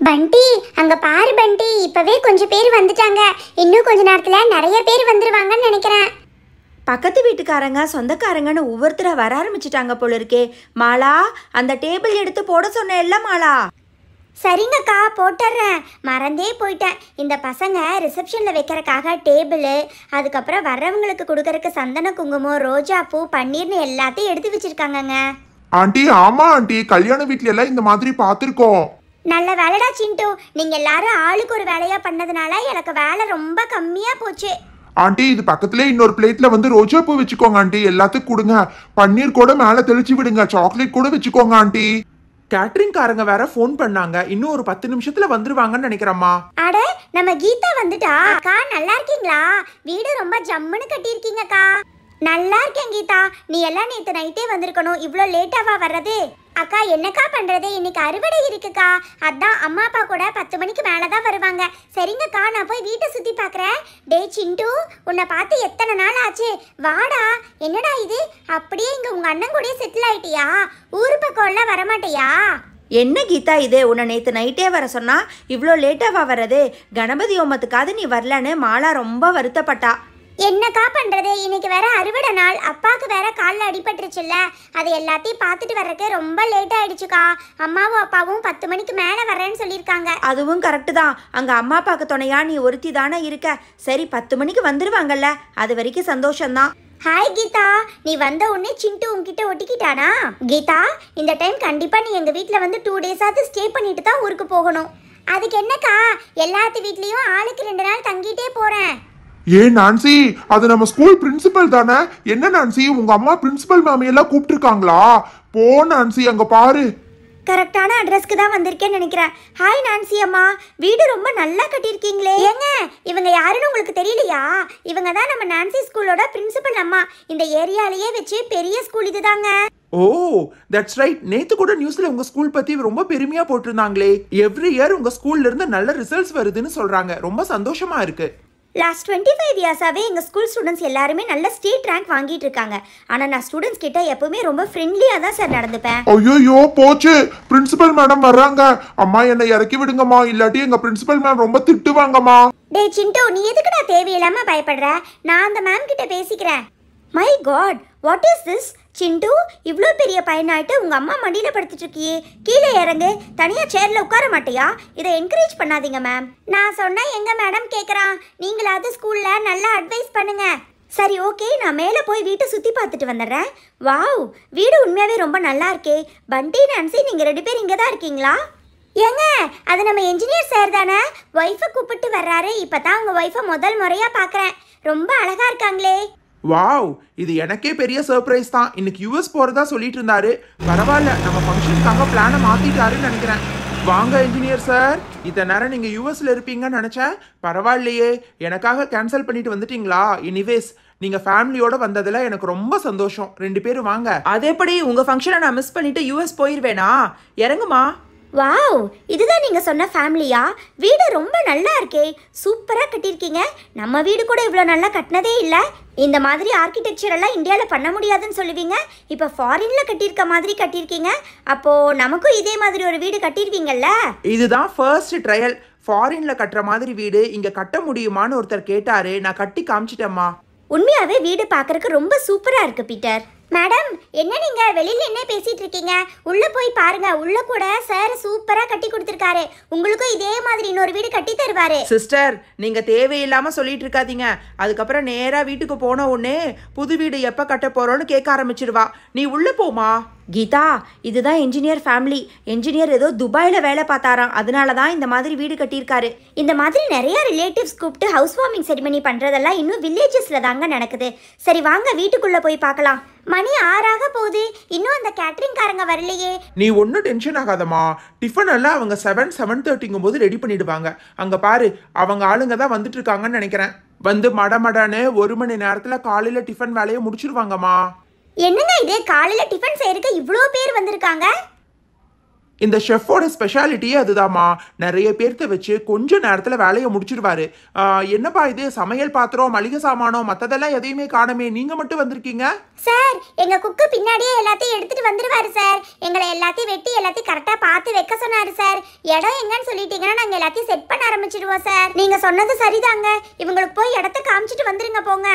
பண்டி, அங்க பாரு பண்டி, இப்பவே கொஞ்சம் பேர் வந்துட்டாங்க. இன்னும் கொஞ்ச நேரத்துல நிறைய பேர் வந்துருவாங்கன்னு நினைக்கிறேன். பக்கத்து வீட்டுக்காரங்க சொந்தக்காரங்கன்னு ஒவ்வொருத்தரை வர ஆரம்பிச்சிட்டாங்க போல இருக்கே. மாலா, அந்த டேபிள் எடுத்து போட சொன்னேன்ல மாலா. சரிங்கக்கா, போட்டுறேன். மறந்தே போயிட்டேன். இந்த பசங்க ரிசப்ஷனில் வைக்கிறதுக்காக டேபிள், அதுக்கப்புறம் வர்றவங்களுக்கு கொடுக்கறதுக்கு சந்தன குங்குமம், ரோஜா பூ, பன்னீர்னு எல்லாத்தையும் எடுத்து வச்சிருக்காங்கங்க. ஆண்டி, ஆமா ஆண்டி, கல்யாண வீட்ல எல்லாம் இந்த மாதிரி பார்த்துருக்கோம். நல்ல வேலைடா சிண்டு, நீங்க எல்லாரும் ஆளுக்கு ஒரு வேலையா பண்ணதுனால எனக்கு வேலை ரொம்ப கம்மியா போச்சு. ஆண்டி, இது பக்கத்துல இன்னொரு பிளேட்ல வந்து ரோஜா பூ வச்சுக்கோங்க ஆண்டி, எல்லாத்துக்கும் கொடுங்க. பன்னீர் கூட மேல தெளிச்சு விடுங்க, சாக்லேட் கூட வச்சுக்கோங்க ஆண்டி. கேட்டரிங் காரங்க வேற ஃபோன் பண்ணாங்க, இன்னும் ஒரு 10 நிமிஷத்துல வந்துருவாங்கன்னு நினைக்கிறேம்மா. அட, நம்ம கீதா வந்துட்டா. அக்கா நல்லா இருக்கீங்களா? வீடு ரொம்ப ஜம்முன்னு கட்டியிருக்கீங்கக்கா. நல்லா இருக்கேன் கீதா. நீ எல்லாம் நேற்று நைட்டே வந்திருக்கணும். இவ்வளோ லேட்டாவா வர்றது? அக்கா என்னக்கா பண்றது, இன்னைக்கு அறுவடை இருக்குக்கா. அதான் அம்மா அப்பா கூட 10 மணிக்கு மேலே தான் வருவாங்க. சரிங்கக்கா, நான் போய் வீட்டை சுற்றி பார்க்குறேன். டே சிண்டு, உன்னை பார்த்து எத்தனை நாள் ஆச்சு? வாடா. என்னடா இது, அப்படியே இங்கே உங்கள் அண்ணன் கூட செட்டில் ஆயிட்டியா? ஊர் பக்கம்லாம் வரமாட்டியா? என்ன கீதா இது, உன்னை நேற்று நைட்டே வர சொன்னா இவ்வளோ லேட்டாவா வர்றது? கணபதி ஹோமத்துக்காவது நீ வரலன்னு மாலா ரொம்ப வருத்தப்பட்டா. என்னக்கா பண்றது, இன்னைக்கு வேற அறுவடை நாள். அப்பாவுக்கு வேற காலில் அடிபட்டுருச்சுல்ல, அது எல்லாத்தையும் பார்த்துட்டு வர்றதுக்கு ரொம்ப லேட் ஆயிடுச்சுக்கா. அம்மாவும் அப்பாவும் 10 மணிக்கு மேலே வரேன்னு சொல்லியிருக்காங்க. அதுவும் கரெக்டு தான். அங்கே அம்மா அப்பாவுக்கு துணையா நீ ஒருத்தி தானே இருக்க. சரி, 10 மணிக்கு வந்துருவாங்கல்ல, அது வரைக்கும் சந்தோஷம்தான். ஹாய் கீதா, நீ வந்த உடனே சிண்டு உன்கிட்ட ஒட்டிக்கிட்டானா? கீதா, இந்த டைம் கண்டிப்பா நீ எங்க வீட்டில் வந்து 2 டேஸாவது ஸ்டே பண்ணிட்டு தான் ஊருக்கு போகணும். அதுக்கு என்னக்கா, எல்லாத்து வீட்லயும் ஆளுக்கு 2 நாள் தங்கிட்டே போறேன். ஏன் நான்சி, அது நம்ம ஸ்கூல் பிரின்சிபல் தானே? என்ன நான்சி, உங்க அம்மா பிரின்சிபல் மேம் எல்லாம் கூப்பிட்டுருக்காங்களா? போ நான்சி, அங்க பாரு. கரெக்டான அட்ரஸ்க்கு தான் வந்திருக்கேன்னு நினைக்கிறேன். ஹாய் நான்சி அம்மா, வீடு ரொம்ப நல்லா கட்டியிருக்கீங்களே. ஏங்க, இவங்க யாருன்னு உங்களுக்கு தெரியலையா? இவங்க தான் நம்ம நான்சி ஸ்கூலோட பிரின்சிபல் அம்மா. இந்த ஏரியாலேயே வச்சு பெரிய ஸ்கூல் இதுதாங்க. ஓ, தட்ஸ் ரைட். நேத்து கூட நியூஸ்ல உங்க ஸ்கூல் பத்தி ரொம்ப பெருமையா போட்டிருந்தாங்களே. எவ்ரி இயர் உங்க ஸ்கூல்ல இருந்து நல்ல ரிசல்ட்ஸ் வருதுன்னு சொல்றாங்க. ரொம்ப சந்தோஷமா இருக்கு. லாஸ்ட் 25 இயர்ஸாகவே எங்கள் ஸ்கூல் ஸ்டூடெண்ட்ஸ் எல்லாருமே நல்ல ஸ்டேட் ரேங்க் வாங்கிட்டு இருக்காங்க. ஆனால் நான் ஸ்டூடெண்ட்ஸ் கிட்ட எப்பவுமே ரொம்ப ஃப்ரெண்ட்லியாக தான் சார் நடந்துப்பேன். ஐயோ போச்சு, பிரின்சிபல் மேடம் வர்றாங்க. அம்மா என்னை இறக்கி விடுங்கம்மா, இல்லாட்டி எங்க பிரின்சிபல் மேம் ரொம்ப திட்டுவாங்கம்மா. டே சிண்டு, நீ எதுக்குடா தேவையில்லாம பயப்படுற? நான் அந்த மேம் கிட்ட பேசிக்கிறேன். My god, what is this? Chintu, இவ்வளோ பெரிய பையனாயிட்டு உங்கள் அம்மா மடியில் படுத்துட்டு இருக்கியே, கீழே இறங்கு. தனியாக சேரில் உட்கார மாட்டியா? இதை என்கரேஜ் பண்ணாதீங்க மேம். நான் சொன்னால் எங்கள் மேடம் கேட்குறான். நீங்களாவது ஸ்கூலில் நல்லா அட்வைஸ் பண்ணுங்க. சரி ஓகே, நான் மேலே போய் வீட்டை சுற்றி பார்த்துட்டு வந்துடுறேன். வாவ், வீடு உண்மையாகவே ரொம்ப நல்லா இருக்கே. பண்டி, நான்சி, நீங்கள் 2 பேர் இங்கே தான் இருக்கீங்களா? ஏங்க, அது நம்ம என்ஜினியர் சார் தானே? ஒய்ஃபை கூப்பிட்டு வர்றாரு. இப்போ தான் உங்கள் ஒய்ஃபை முதல் முறையாக பார்க்குறேன். ரொம்ப அழகாக இருக்காங்களே. வாவ், இது எனக்கே பெரிய சர்ப்ரைஸ் தான். இன்னைக்கு யூஎஸ் போறதா சொல்லிட்டு இருந்தாரு. பரவாயில்ல, நம்ம ஃபங்க்ஷனுக்காக பிளானை மாத்திட்டாருன்னு நினைக்கிறேன். வாங்க இன்ஜினியர் சார், இத்தனை நேரம் நீங்க யூஎஸ்ல இருப்பீங்கன்னு நினைச்சேன். பரவாயில்லையே, எனக்காக கேன்சல் பண்ணிட்டு வந்துட்டீங்களா? எனிவேஸ், நீங்க ஃபேமிலியோட வந்ததுல எனக்கு ரொம்ப சந்தோஷம். 2 பேரும் வாங்க. அதேபடி உங்க ஃபங்க்ஷனை நான் மிஸ் பண்ணிட்டு யூஎஸ் போயிருவேனா? இறங்குமா. வாவ், இதுதான் நீங்கள் சொன்ன ஃபேமிலியா? வீடு ரொம்ப நல்லா இருக்கே, சூப்பராக கட்டியிருக்கீங்க. நம்ம வீடு கூட இவ்வளோ நல்லா கட்டினதே இல்லை. இந்த மாதிரி ஆர்கிடெக்சர் எல்லாம் இந்தியாவில் பண்ண முடியாதுன்னு சொல்லுவீங்க. இப்போ ஃபாரினில் கட்டியிருக்க மாதிரி கட்டியிருக்கீங்க. அப்போது நமக்கும் இதே மாதிரி ஒரு வீடு கட்டிடுவீங்கல்ல? இதுதான் ஃபர்ஸ்ட் ட்ரையல். ஃபாரின்ல கட்டுற மாதிரி வீடு இங்க கட்ட முடியுமான்னு ஒருத்தர் கேட்டாரு. நான் கட்டி காமிச்சிட்டேம்மா. உண்மையாகவே வீடு பார்க்கறதுக்கு ரொம்ப சூப்பராக இருக்குது பீட்டர். மேடம், என்ன நீங்கள் வெளியில் என்ன பேசிகிட்டு இருக்கீங்க? உள்ளே போய் பாருங்க. உள்ளே கூட சார் சூப்பராக கட்டி கொடுத்துருக்காரு. உங்களுக்கும் இதே மாதிரி இன்னொரு வீடு கட்டி தருவாரு. சிஸ்டர், நீங்க தேவையில்லாம சொல்லிட்டு இருக்காதீங்க. அதுக்கப்புறம் நேரா வீட்டுக்கு போன உடனே புது வீடு எப்ப கட்ட போறோன்னு கேட்க ஆரம்பிச்சிருவா. நீ உள்ள போமா. கீதா, இதுதான் என்ஜினியர் ஃபேமிலி. என்ஜினியர் ஏதோ துபாயில் வேலை பார்த்தாராம், அதனால தான் இந்த மாதிரி வீடு கட்டியிருக்காரு. இந்த மாதிரி நிறைய ரிலேட்டிவ்ஸ் கூப்பிட்டு ஹவுஸ் வார்மிங் செரிமனி பண்ணுறதெல்லாம் இன்னும் வில்லேஜஸில் தாங்க நடக்குது. சரி வாங்க, வீட்டுக்குள்ளே போய் பார்க்கலாம். மணி 6 போகுது, இன்னும் அந்த கேட்டரிங் காரங்க வரலையே. நீ ஒன்றும் டென்ஷன் ஆகாதம்மா. டிஃபன் எல்லாம் அவங்க 7:30 போது ரெடி பண்ணிடுவாங்க. அங்க பாரு, அவங்க ஆளுங்க தான் வந்துட்டு இருக்காங்கன்னு நினைக்கிறேன். வந்து மடமடன்னு 1 மணி நேரத்துல காலையில டிஃபன் வேலையை முடிச்சிருவாங்கம்மா. என்னங்க இது, காலையில் டிஃபன் செய்யறதுக்கு இவ்வளோ பேர் வந்திருக்காங்க? இந்த ஷெஃபோட ஸ்பெஷாலிட்டியே அதுதாம்மா. நிறைய பேர்த்த வச்சு கொஞ்ச நேரத்துல வேலையை முடிச்சிடுவாரு. என்னப்பா இது, சமையல் பாத்திரம், மளிகை சாமானம், மத்ததெல்லாம் எதையுமே காணமே, நீங்க மட்டும் வந்திருக்கீங்க? சார் எங்க குக்கு பின்னாடியே எல்லாத்தையும் எடுத்துட்டு வந்துருவாரு சார். எங்களை எல்லாத்தையும் வெட்டி எல்லாத்தையும் கரெக்டா பார்த்து வைக்க சொன்னாரு சார். இடம் எங்கன்னு சொல்லிட்டீங்கன்னா நாங்க எல்லாத்தையும் செட் பண்ண ஆரம்பிச்சிடுவோம் சார். நீங்க சொன்னது சரிதாங்க. இவங்களுக்கு போய் இடத்த காமிச்சிட்டு வந்துருங்க போங்க.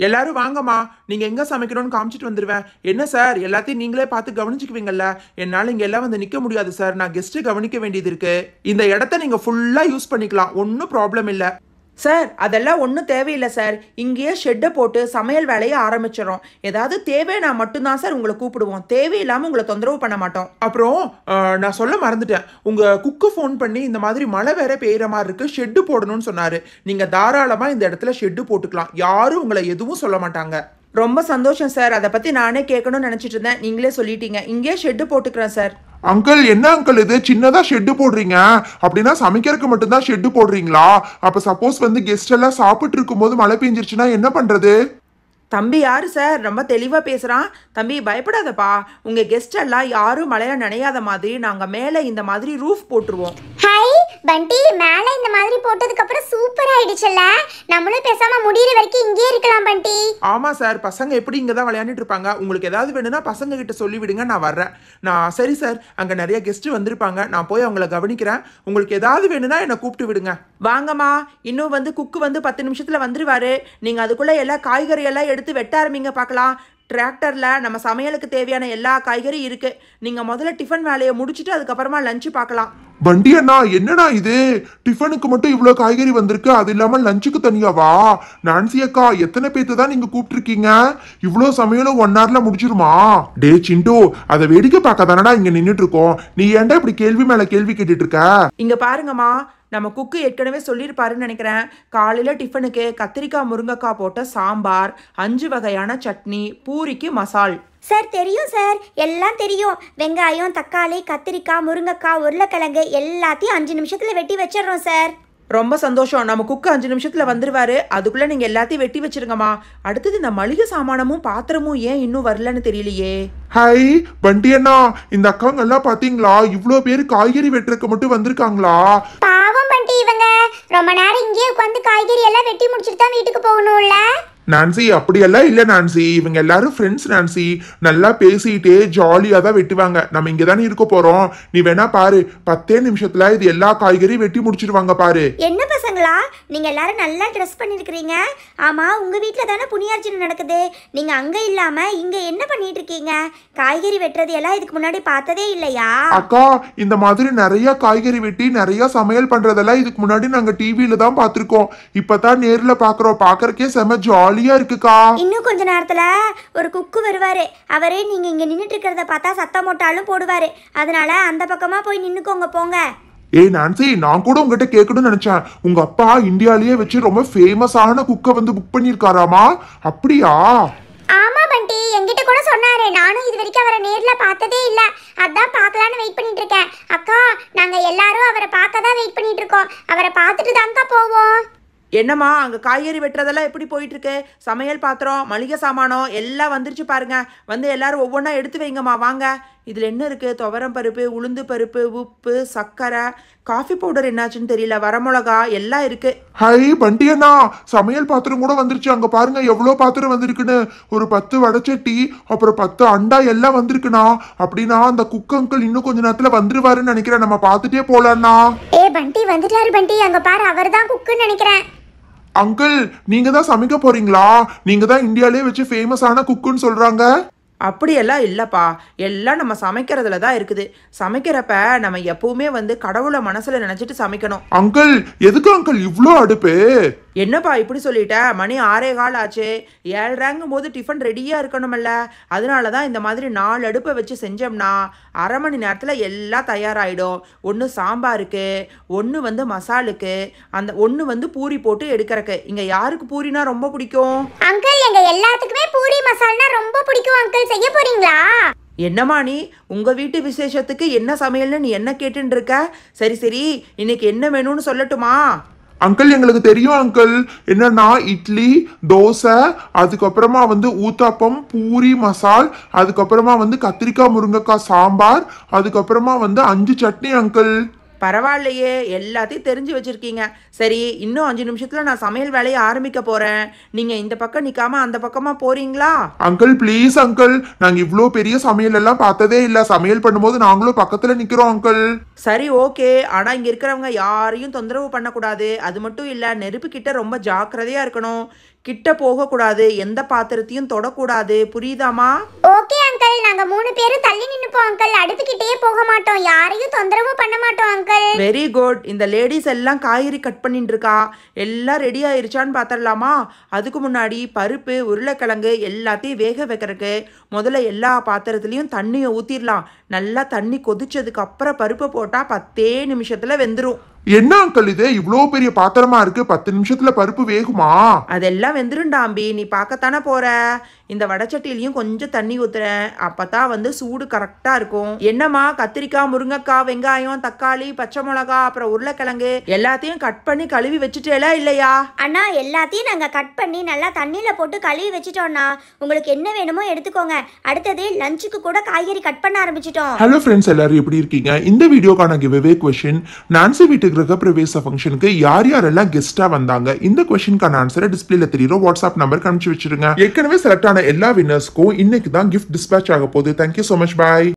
எல்லாரும் வாங்கம்மா, நீங்க எங்க சமைக்கணும்னு காமிச்சிட்டு வந்துருவேன். என்ன சார், எல்லாத்தையும் நீங்களே பார்த்து கவனிச்சுக்குவீங்கல்ல? என்னால இங்க எல்லாம் வந்து நிக்க முடியாது சார், நான் கெஸ்ட் கவனிக்க வேண்டியது இருக்கு. இந்த இடத்த நீங்க ஃபுல்லா யூஸ் பண்ணிக்கலாம், ஒன்றும் ப்ராப்ளம் இல்லை. சார் அதெல்லாம் ஒன்றும் தேவையில்லை சார். இங்கேயே ஷெட்டை போட்டு சமையல் வேலையை ஆரம்பிச்சிடறோம். ஏதாவது தேவைன்னா மட்டும்தான் சார் உங்களை கூப்பிடுவோம். தேவையில்லாமல் உங்களை தொந்தரவு பண்ண மாட்டோம். அப்புறம் நான் சொல்ல மறந்துட்டேன், உங்க குக்கு ஃபோன் பண்ணி இந்த மாதிரி மழை வேற பெய்யற மாதிரி இருக்கு, ஷெட்டு போடணும்னு சொன்னாரு. நீங்க தாராளமா இந்த இடத்துல ஷெட்டு போட்டுக்கலாம், யாரும் உங்களை எதுவும் சொல்ல மாட்டாங்க. ரொம்ப சந்தோஷம் சார். அதை பற்றி நானே கேட்கணும்னு நினச்சிட்டு இருந்தேன், நீங்களே சொல்லிட்டீங்க. இங்கேயே ஷெட்டு போட்டுக்கிறேன் சார். அங்கிள் என்ன அங்கிள் இது சின்னதா ஷெட்டு போடுறீங்க? அப்படின்னா சமைக்கிறதுக்கு மட்டும்தான் ஷெட்டு போடுறீங்களா? அப்ப சப்போஸ் வந்து கெஸ்ட் எல்லாம் சாப்பிட்டு இருக்கும்போது மழை பெஞ்சிருச்சுன்னா என்ன பண்றது? தம்பி யாரு சார் ரொம்ப தெளிவாக பேசுகிறான். தம்பி பயப்படாதப்பா, உங்கள் கெஸ்ட் எல்லாம் யாரும் மழையில் நனையாத மாதிரி நாங்கள் மேலே இந்த மாதிரி ரூஃப் போட்டுருவோம். ஹாய் பண்டி, மேல இந்த மாதிரி போட்டதுக்கு அப்புறம் சூப்பர் ஆயிடுச்சுல்ல. நம்மளும் பேசாம முடியிற வரைக்கும் இங்கே இருக்கலாம் பண்டி. ஆமா சார், பசங்க எப்படி இங்க தான் விளையாண்டுட்டு இருப்பாங்க. உங்களுக்கு ஏதாவது வேணும்னா பசங்க கிட்ட சொல்லி விடுங்க, நான் வர்றேன். சரி சார், அங்க நிறைய கெஸ்ட் வந்திருப்பாங்க, நான் போய் அவங்கள கவனிக்கிறேன். உங்களுக்கு ஏதாவது வேணும்னா என்னை கூப்பிட்டு விடுங்க. வாங்கம்மா, இன்னும் வந்து குக்கு வந்து 10 நிமிஷத்தில் வந்துருவாரு. நீங்கள் அதுக்குள்ளே எல்லா காய்கறி எல்லாம் எடுத்து வெட்ட ஆரம்பிங்க பார்க்கலாம். டிராக்டரில் நம்ம சமையலுக்கு தேவையான எல்லா காய்கறியும் இருக்குது. நீங்கள் முதல்ல டிஃபன் வேலையை முடிச்சுட்டு அதுக்கப்புறமா லஞ்சு பார்க்கலாம். வண்டி அண்ணா என்னண்ணா இது, டிஃபனுக்கு மட்டும் இவ்வளோ காய்கறி வந்திருக்கு, அது இல்லாமல் லஞ்சுக்கு தனியாவா? நான்சி அக்கா எத்தனை பேர்த்து தான் நீங்கள் கூப்பிட்டுருக்கீங்க? இவ்வளோ சமையலும் 1 hourல முடிச்சிருமா? டே சிண்டு, அதை வேடிக்கை பார்க்க தானடா இங்கே நின்றுட்டு இருக்கோம், நீ ஏன்டா இப்படி கேள்வி மேலே கேள்வி கேட்டுட்டு இருக்க? இங்கே பாருங்கம்மா, நம்ம குக்கு ஏற்கனவே சொல்லியிருப்பாருன்னு நினைக்கிறேன். காலையில் டிஃபனுக்கு கத்திரிக்காய் முருங்கைக்காய் போட்ட சாம்பார், 5 வகையான சட்னி, பூரிக்கு மசால். சார் தெரியும் சார், எல்லாம் தெரியும். வெங்காயம், தக்காளி, கத்திரிக்காய், முருங்கைக்காய், உருளைக்கிழங்கு எல்லாத்தையும் 5 நிமிஷத்துல வெட்டி வச்சிடறோம் சார். ரொம்ப சந்தோஷம். நம்ம குக்கு 5 நிமிஷத்தில் வந்துருவாரு. அதுக்குள்ளே நீங்கள் எல்லாத்தையும் வெட்டி வச்சிருங்கம்மா. அடுத்தது இந்த மளிகை சாமானமும் பாத்திரமும் ஏன் இன்னும் வரலன்னு தெரியலையே. ஹாய் வண்டி அண்ணா, இந்த அக்காங்க எல்லாம் பாத்தீங்களா? இவ்வளோ பேர் காய்கறி வெட்டுறதுக்கு மட்டும் வந்திருக்காங்களா? பாவம் பண்டி, இவங்க ரொம்ப நேரம் இங்கேயே உட்காந்து காய்கறி எல்லாம் வெட்டி முடிச்சுட்டு தான் வீட்டுக்கு போகணும்ல. நான்சி அப்படியெல்லாம் இல்லை நான்சி, இவங்க எல்லாரும் ஃப்ரெண்ட்ஸ் நான்சி. நல்லா பேசிட்டே ஜாலியாக தான் வெட்டுவாங்க. நம்ம இங்கே தானே இருக்க போகிறோம், நீ வேணா பாரு, 10 நிமிஷத்துல இது எல்லா காய்கறியும் வெட்டி முடிச்சிருவாங்க பாரு. என்ன பசங்களா, நீங்க எல்லாரும் நல்லா ட்ரெஸ் பண்ணிருக்கீங்க. ஆமா, உங்க வீட்ல தானே புனியார்ச்சனை நடக்குது. நீங்க அங்க இல்லாம இங்க என்ன பண்ணிட்டு இருக்கீங்க? காய்கறி வெட்டுறது எல்லாம் இதுக்கு முன்னாடி பார்த்ததே இல்லையா? அக்கா, இந்த மாதிரி நிறைய காய்கறி வெட்டி நிறைய சமையல் பண்றதெல்லாம் இதுக்கு முன்னாடி நாங்க டிவியில தான் பார்த்திருக்கோம். இப்பதான் நேர்ல பாக்குறோம். பாக்குறக்கே செம ஜாலியா இருக்குக்கா. இன்னும் கொஞ்ச நேரத்துல ஒரு குக்கு வருவாரு. அவரே நீங்க இங்க நின்னுட்டு இருக்கிறத பார்த்தா சத்தம் போட்டாலும் போடுவாரு. அதனால அந்த பக்கமா போய் நின்னுக்கோங்க போங்க. ஏய் நான்சி, நான் கூட உங்ககிட்ட கேட்கணும்னு நினைச்சேன். உங்க அப்பா இந்தியாலேயே வச்சு ரொம்ப ஃபேமஸான குக்கை வந்து புக் பண்ணிருக்காராமா? அப்படியா? ஆமா பண்டி, என்கிட்ட கூட சொன்னாரு. நானும் இது வரைக்கும் அவரை நேர்ல பார்த்ததே இல்ல. அதான் பார்க்கலான்னு வெயிட் பண்ணிட்டு இருக்கேன். அக்கா, நாங்க எல்லாரும் அவரை பார்க்க தான் வெயிட் பண்ணிட்டு இருக்கோம். அவரை பார்த்துட்டு தான்க்கா போவோம். என்னம்மா அங்கே காய்கறி வெட்டுறதெல்லாம் எப்படி போயிட்டுருக்கு? சமையல் பாத்திரம், மளிகை சாமானம் எல்லாம் வந்துருச்சு பாருங்க. வந்து எல்லாரும் ஒவ்வொன்றா எடுத்து வைங்கம்மா. வாங்க. இதில் என்ன இருக்குது? துவரம் பருப்பு, உளுந்து பருப்பு, உப்பு, சர்க்கரை, காஃபி பவுடர் என்னாச்சுன்னு தெரியல, வரமிளகா எல்லாம் இருக்குது. ஹை பண்டியண்ணா, சமையல் பாத்திரம் கூட வந்துருச்சு. அங்க பாருங்க எவ்வளோ பாத்திரம் வந்திருக்குன்னு. ஒரு 10 வடச்சட்டி, அப்புறம் 10 அண்டா எல்லாம் வந்திருக்குண்ணா. அப்படின்னா அந்த குக் அங்கிள் இன்னும் கொஞ்ச நேரத்துல வந்துருவாருன்னு நினைக்கிறேன். நம்ம பார்த்துட்டே போலாம்ண்ணா. ஏ பண்டி, வந்துட்டாரு பண்டி. அங்க பாரு, அவர் தான் குக்குன்னு நினைக்கிறேன். அங்கிள், நீங்க தான் சமைக்க போறீங்களா? நீங்க தான் இந்தியாலே வச்சு ஃபேமஸான குக்குன்னு சொல்றாங்க. அப்படியெல்லாம் இல்லைப்பா, எல்லாம் நம்ம சமைக்கிறதுல தான் இருக்குது. சமைக்கிறப்ப நம்ம எப்பவுமே வந்து கடவுளை மனசில் நினச்சிட்டு சமைக்கணும். அங்கிள், எதுக்கு அங்கிள் இவ்வளோ அடுப்பு? என்னப்பா இப்படி சொல்லிட்ட? மணி 6:15 ஆச்சு. 7:30 போது டிஃபன் ரெடியாக இருக்கணுமில்ல. அதனால தான் இந்த மாதிரி 4 அடுப்பை வச்சு செஞ்சோம்னா அரை மணி நேரத்தில் எல்லாம் தயாராகிடும். ஒன்று சாம்பாருக்கு, ஒன்று வந்து மசாலுக்கு, அந்த ஒன்று வந்து பூரி போட்டு எடுக்கிறக்கு. இங்கே யாருக்கு பூரினா ரொம்ப பிடிக்கும்? அங்கிள், எங்க எல்லாத்துக்குமே பூரி மசால்னா ரொம்ப பிடிக்கும் அங்கிள். செய்ய போறீங்களா? என்னம்மா நீ உங்கள் வீட்டு விசேஷத்துக்கு என்ன சமையல்னு நீ என்ன கேட்டுன்னு இருக்க? சரி சரி, இன்னைக்கு என்ன வேணும்னு சொல்லட்டுமா? அங்கிள் எங்களுக்கு தெரியும் அங்கிள். என்னன்னா இட்லி, தோசை, அதுக்கப்புறமா வந்து ஊத்தாப்பம், பூரி மசால், அதுக்கப்புறமா வந்து கத்திரிக்காய் முருங்கைக்காய் சாம்பார், அதுக்கப்புறமா வந்து 5 சட்னி அங்கிள். பரவாயில்லையே, எல்லாத்தையும் தெரிஞ்சு வச்சிருக்கீங்க. சரி, இன்னும் 5 நிமிஷத்துல நான் சமையல் வேலையை ஆரம்பிக்க போறேன். நீங்க இந்த பக்கம் நிக்காம அந்த பக்கமா போறீங்களா? அங்கிள் ப்ளீஸ் அங்கிள், நாங்க இவ்ளோ பெரிய சமையல் எல்லாம் பார்த்ததே இல்ல. சமையல் பண்ணும்போது நாங்களும் பக்கத்துல நிக்கிறோம் அங்கிள். சரி ஓகே, ஆனா இங்க இருக்கிறவங்க யாரையும் தொந்தரவு பண்ணக்கூடாது. அது மட்டும் இல்ல, நெருப்பு கிட்ட ரொம்ப ஜாக்கிரதையா இருக்கணும். கிட்ட போகக்கூடாது, எந்த பாத்திரத்தையும் தொடக்கூடாது. புரியுதாமா? ஓகே அங்கிள், நாங்க 3 பேரும் தள்ளி நின்னுப்போம் அங்கிள். அடுப்புக்கிட்டே போக மாட்டோம், யாரையும் தொந்தரவு பண்ண மாட்டோம் அங்கிள். Very good. இந்த லேடிஸ் எல்லாம் காய்கறி கட் பண்ணிட்டு இருக்கா. எல்லாம் ரெடி ஆயிருச்சான்னு பாத்திரலாமா? அதுக்கு முன்னாடி பருப்பு, உருளைக்கிழங்கு எல்லாத்தையும் வேக வைக்கிறதுக்கு முதல்ல எல்லா பாத்திரத்துலயும் தண்ணியை ஊத்திடலாம். நல்லா தண்ணி கொதிச்சதுக்கு அப்புறம் பருப்பை போட்டா 10 நிமிஷத்துல வெந்துரும். என்ன அங்கிள் இது இவ்ளோ பெரிய பாத்திரமா இருக்கு? 10 நிமிஷத்துல பருப்பு வேகுமா? அதெல்லாம் வெந்துருண்டாம்பி, நீ பார்க்கத்தானே போற. இந்த வடச்சட்டிலையும் கொஞ்சம் தண்ணி ஊத்துறேன், அப்பதான் வந்து சூடு கரெக்டா இருக்கும். என்னம்மா, கத்திரிக்காய், முருங்கைக்காய், வெங்காயம், தக்காளி, பச்சை மிளகா, அப்புறம் உருளைக்கிழங்கு எல்லாத்தையும் கட் பண்ணி கழுவி வச்சுட்டேலா இல்லையா? அண்ணா, எல்லாத்தையும் நாங்க கட் பண்ணி நல்லா தண்ணியில போட்டு கழுவி வச்சுட்டோம்னா. உங்களுக்கு என்ன வேணுமோ எடுத்துக்கோங்க. அடுத்தது லஞ்சுக்கு கூட காய்கறி கட் பண்ண ஆரம்பிச்சிட்டோம். ஹலோ ஃப்ரெண்ட்ஸ், எல்லாரும் எப்படி இருக்கீங்க? இந்த வீடியோக்கான கிவ்அவே கொஸ்டின், நான்சி வீட்டு கிரகப்பிரவேச ஃபங்க்ஷனுக்கு யார் யாரெல்லாம் கெஸ்டா வந்தாங்க? இந்த கொஸ்டினுக்கான ஆன்சரை டிஸ்பிளேல தெரியுற வாட்ஸ்அப் நம்பர் அனுப்பிச்சு வச்சிருங்க. ஏற்கனவே செலக்ட் ஆன எல்லா வின்னர்ஸ்க்கும் இன்னைக்கு தான் கிஃப்ட் டிஸ்பேச் ஆக போகுது. Thank you so much. Bye.